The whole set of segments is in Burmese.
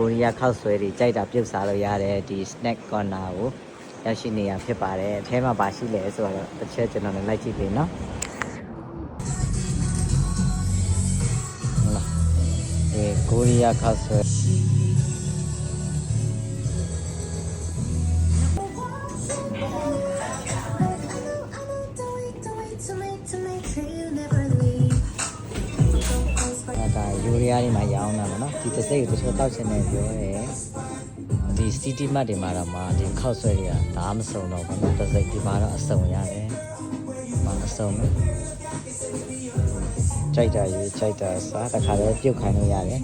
ကိုရီးယားခောက်ဆွဲတွေကြိုက်တာပြုတ်စားလို့ရတယ်ဒီ snack corner ကိုရောက်ရှိနေရဖြစ်ပါတယ်အထဲမှာပါရှိလဲဆိုတော့တစ်ချက်ကျွန်တော်လည်းလိုက်ကြည့်ပြီနော်ဟုတ်လားဒီကိုရီးယားခောက်ဆွဲယူရီးယားတွေမှာရောင်းတာပေါ့နော်ဒီတစ်စိတ်ကိုတချို့တောက်ချင်တယ်ပြောတယ်ဒီ city mart တွေမှာတော့မှဒီခောက်ဆွဲတွေကဒါမစုံတော့ဘူးနော်တစ်စိတ်ဒီမှာတော့အစုံရတယ်မစုံဘူးကြိုက်တာယူကြိုက်တာစားတစ်ခါလည်းပြုတ်ခိုင်းလို့ရတယ်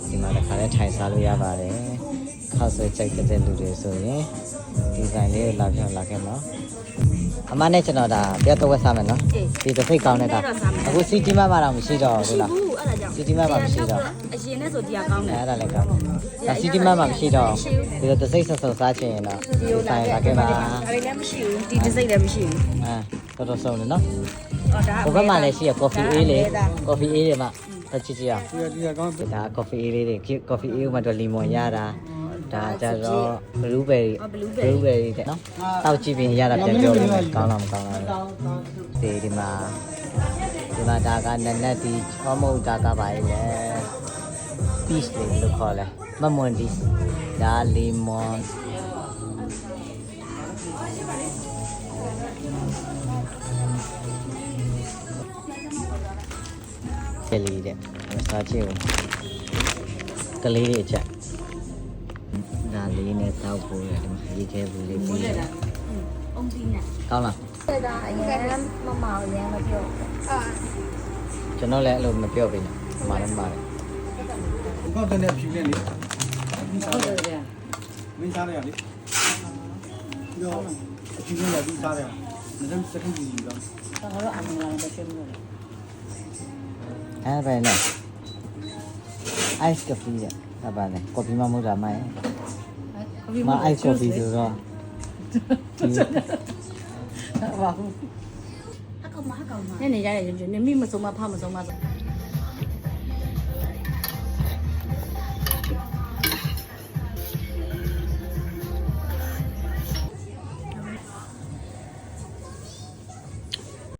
ဒီမှာတစ်ခါလည်းထိုင်စားလို့ရပါတယ်ခောက်ဆွဲကြိုက်တဲ့လူတွေဆိုရင်ဒီဇိုင်းလေးကိုလာခဲ့နော်အမနဲ့ကျွန်တော်ဒါပြတ်တော့ဝက်စားမယ်နော်ဒီတစ်စိတ်ကောင်းနေတာအခု city mart မှာတော့မရှိတော့ဘူးလားစီတီမတ်မှာမရှိတော့အရင်နဲ့ဆိုတရားကောင်းတယ်အဲ့ဒါလည်းကောင်းတယ်စီတီမတ်မှာမရှိတော့ဒီတော့တစ်စိတ်ဆက်စုံစားချင်ရင်တော့ဒီဆိုင်လာခဲ့ပါဒါလည်းမရှိဘူးဒီတစ်စိတ်လည်းမရှိဘူးတော်တော်စုံတယ်နော်ဟိုဘက်မှာလည်းရှိရ coffee အေးလေ coffee အေးတွေမှာတစ်ချစ်အောင်ဒီကောင်းဒါ coffee အေးလေးတွေ coffee အေးမှာတော့လီမွန်ရတာဒါကြတော့ blueberry တဲ့နော်တောက်ကြည့်ပြီးရတာပြန်ပြောလို့ကောင်းလားမကောင်းလားဒီမှာဒါကနက်ဒီချောမုတ်ဒါကပါလေ peach လို့ခေါ်လဲမမွန်ဒီဒါလီမွန်ကလေးတဲ့စားချင်ဦးကလေးလေးချက်ဒါလေးနဲ့တောက်ဖို့ရတယ်ရေခဲဘူးလေးပြီးတယ်အုံးပြီးနဲ့ကောင်းလားဆက်တာအရင်မမောင်ရမ်းမပြောကျွန်တော်လည်းအဲ့လိုမပြောဘူးမှာလည်းပါတယ်ကောက်တဲ့ဖြူနဲ့လေဟုတ်တယ်မင်းစားရလေရောအဖြူနဲ့ပြီးစားရမင်းစက်ကြီးကြီးတော့တော့အမှန်လားတစ်ချက်မျိုးအဲ့ပဲနော် ice coffee ရအဲ့ပါလေ coffee မမဟုတ်တာမိုင်းမ ice coffee ဆိုတော့ဟာဘူးဟာကောင်မညနေရတဲ့ကျွန်းနေမိမစုံမဖမစုံမဆို